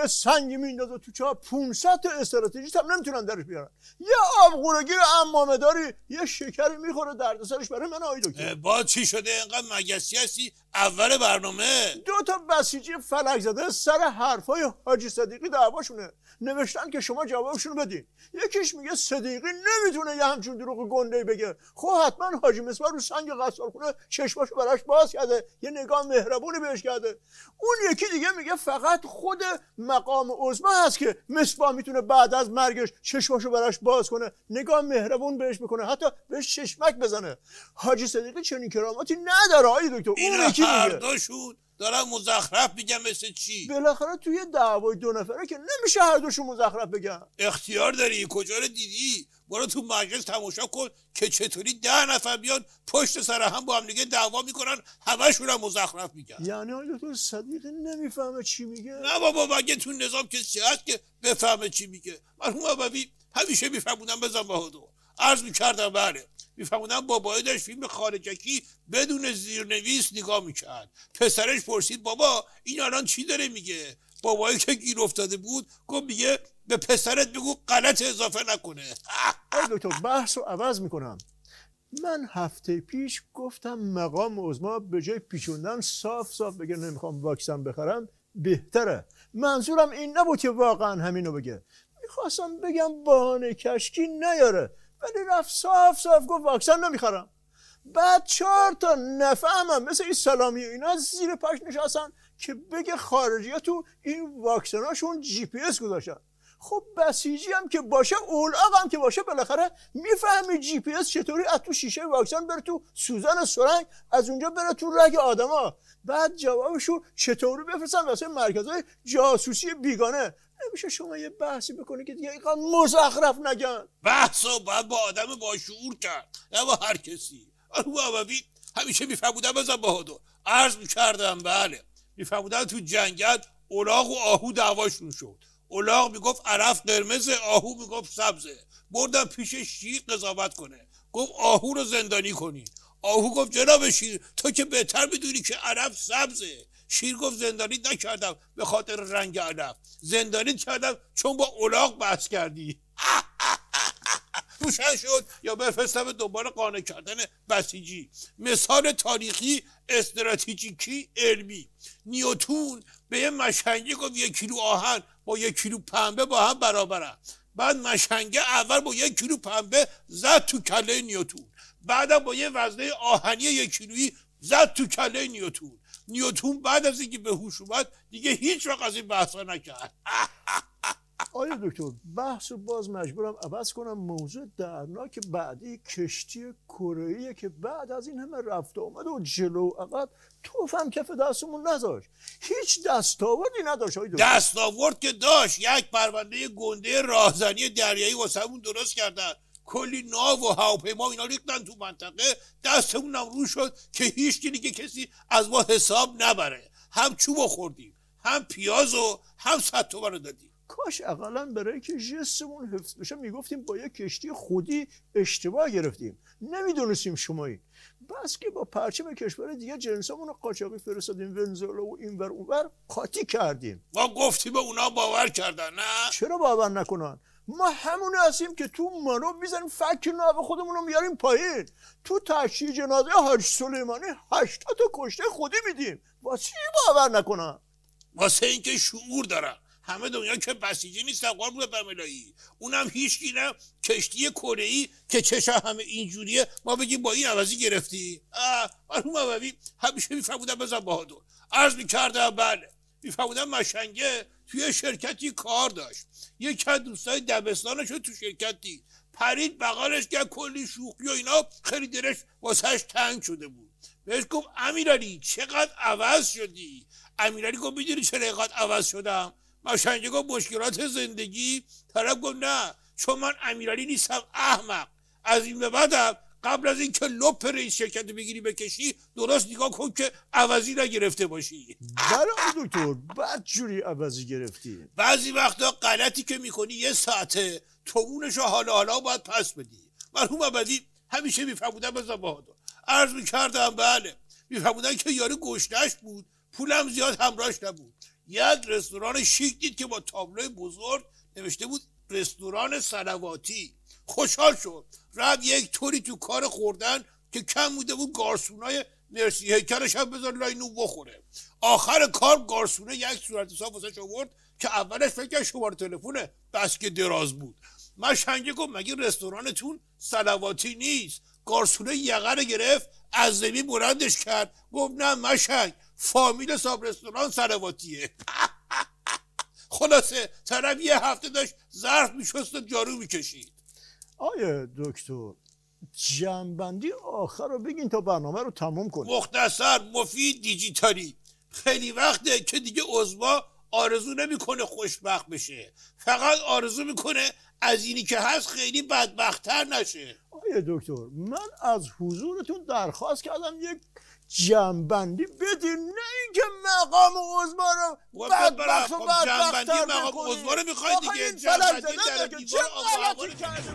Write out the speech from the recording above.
یه سنگی میندازه تو چاه 500 تا استراتژیست هم نمیتونن درش بیارن. یه آبغورگیر عمامه داری یه شکری میخوره دردسرش برای من آقای دکتر. با چی شده اینقدر مگسی هستی اول برنامه؟ 2 تا بسیجی فلک زده سر حرفای حاجی صدیقی دعواشونه نوشتن که شما جوابشون بدین. یکیش میگه صدیقی نمیتونه یه همچون دروغ گنده بگه. خب حتما حاجی مصباح رو سنگ غسالخونه چشماشو براش باز کرده یه نگاه مهربونی بهش کرده. اون یکی دیگه میگه فقط خود مقام عظما هست که مصباح میتونه بعد از مرگش چشماشو براش باز کنه نگاه مهربون بهش بکنه حتی بهش چشمک بزنه. حاجی صدیقی چنین کراماتی نداره آقای دکتر. اون یکی میگه هر دوشون دارن مزخرف میگن مثل چی؟ بالاخره توی دعوای 2 نفره که نمیشه هر دوشون مزخرف بگن. اختیار داری. کجا رو دیدی؟ برو تو مجلس تماشا کن که چطوری 10 نفر بیان پشت سر هم با هم دیگه دعوا میکنن همشون هم مزخرف میگن. یعنی آقای دکتر صدیقی نمیفهمه چی میگه؟ نه بابا مگه تو نظام کسی هست که بفهمه چی میگه؟ مرحوم ابوی همیشه میفهمونن بزن بهادر. عرض میکردم بله میفهمونن بابایی داشت فیلم خارجکی بدون زیرنویس نگاه میکرد. پسرش پرسید بابا این الان چی داره میگه؟ بابایی که گیر افتاده بود گفت میگه به پسرت بگو غلط اضافه نکنه. آقای دکتر بحث رو عوض میکنم. من هفته پیش گفتم مقام عظما به جای پیچوندن صاف بگه نمیخوام واکسن بخرم بهتره. منظورم این نبود که واقعا همینو بگه. میخواستم بگم بهانه کشکی نیاره ولی رفت صاف گفت واکسن نمیخرم. بعد 4 تا نفهمم مثل این سلامی اینا زیر پاش نشستن که بگه خارجی ها تو این واکسناشون GPS گذاشتن. خب بسیجی هم که باشه اولاغ هم که باشه بالاخره میفهمی GPS چطوری از تو شیشه واکسن بره تو سوزن سرنگ از اونجا بره تو رگ آدما. بعد جوابشو چطوری بفرستن واسه مرکزهای جاسوسی بیگانه. نمیشه شما یه بحثی بکنی که دیگه اینقدر مزخرف نگن؟ بحثو باید با آدم با شعور کرد نه با هر کسی. ابوی همیشه میفهمودن بزن بهادر. عرض میکردم بله میفهمودن تو جنگل الاغ و آهو دعواشون شد. الاغ میگفت عرف قرمز آهو میگفت سبزه. بردن پیش شیر قضاوت کنه گفت آهو رو زندانی کنی. آهو گفت جناب شیر تو که بهتر میدونی که عرف سبزه. شیر گفت زندانی نکردم به خاطر رنگ علف زندانی کردم چون با الاغ بحث کردی. روشن شد یا بفرستم دنبال قانع کردن بسیجی. مثال تاریخی استراتژیکی علمی. نیوتن به یه مشنگه گفت 1 کیلو آهن با 1 کیلو پنبه با هم برابرن. بعد مشنگه اول با 1 کیلو پنبه زد تو کله نیوتن. بعدم با یه وزنه آهنی 1 کیلویی زد تو کله نیوتن بعد از اینکه به هوش اومد دیگه هیچ وقت از این بحثا نکرد. آیا دکتر بحث رو باز مجبورم عوض کنم. موضوع دردناک بعدی کشتی کره‌ایه که بعد از این همه رفت آمد و جلو عقب توفم کف دستمون نذاشت. هیچ دستاوردی نداشت. دستاورد که داشت. یک پرونده گنده راهزنی دریایی واسمون درست کردن. کلی ناو و هواپیما اینا ریختن تو منطقه. دستمونم رو شد که هیچ دیگه کسی از ما حساب نبره. هم چوب خوردیم هم پیاز و هم 100 تومن رو دادیم. کاش اقلا برای که جستمون حفظ بشه میگفتیم با یک کشتی خودی اشتباه گرفتیم نمیدونستیم شمایی. بس که با پرچم کشور دیگه جنسامون رو قاچاقی فرستادیم ونزوئلا و اینور اونور قاطی کردیم. ما گفتیم به اونا باور کردن نه؟ چرا باور نکنن؟ ما همونه هستیم که تو منو میزنیم فک ناب خودمون رو میاریم پایین. تو تشییع جنازه حاج سلیمانی 80 تا کشته خودی میدیم. واسه چی باور نکنن؟ واسه اینکه شعور دارن. همه دنیا که بسیجی نیستن قربون برملایی. اونم هیچکی نه. کشتی کره‌ای که چشم همه اینجوریه ما بگیم با این عوضی گرفتی. مرحوم ابوی همیشه میفهمودن بزن بهادر. عرض میکردم بله میفهمودن مشنگه توی شرکتی کار داشت. یکی از دوستای دبستانش تو شرکتی پرید بغلش کرد کلی شوخی و اینا خیلی دلش واسهش تنگ شده بود. بهش گفت امیرعلی چقدر عوض شدی؟ امیرعلی گفت میدونی چرا اینقدر عوض شدم؟ مشنگه گفت مشکلات زندگی. طرف گفت نه چون من امیرعلی نیستم احمق. از این به بعدم قبل از اینکه لپ رئیس شرکت بگیری بکشی درست نگاه کن که عوضی نگرفته باشی. برای دکتر بد جوری عوضی گرفتی. بعضی وقتا غلطی که میکنی 1 ساعته تومونشو حالا باید پس بدی. مرحوم ابوی همیشه میفهمودن بزن بهادر. عرض میکردم بله میفهمودن که یارو گشنش بود پولم زیاد همراهش نبود. یک رستوران شیک دید که با تابلوی بزرگ نوشته بود رستوران صلواتی. خوشحال شد، رفت یک طوری تو کار خوردن که کم بوده بود گارسونای مرسی هیکلش هم بذار لای نون بخوره. آخر کار گارسونه یک صورت حساب واسش آورد که اولش فکر کرد شماره تلفونه، بس که دراز بود. مشنگه گفت مگه رستورانتون صلواتی نیست؟ گارسونه یقه رو گرفت، از زمین بلندش کرد، گفت نه مشنگ، فامیل صاحب رستوران صلواتیه. خلاصه طرف یه هفته داشت ظرف میشست و جارو میکشید. آیه دکتر، جنبندی آخر رو بگین تا برنامه رو تموم کنیم. مختصر، مفید، دیجیتالی. خیلی وقته که دیگه عضوا آرزو نمیکنه خوشبخت بشه، فقط آرزو میکنه از اینی که هست خیلی بدبخت‌تر نشه. آیه دکتر، من از حضورتون درخواست کردم یک جنبندی بدین، نه اینکه مقام عضوا رو بدبخت و بدبخت‌تر بکنید. مقام عضوا رو میخواید دیگه، جنبندی در دیوار آقا کرده.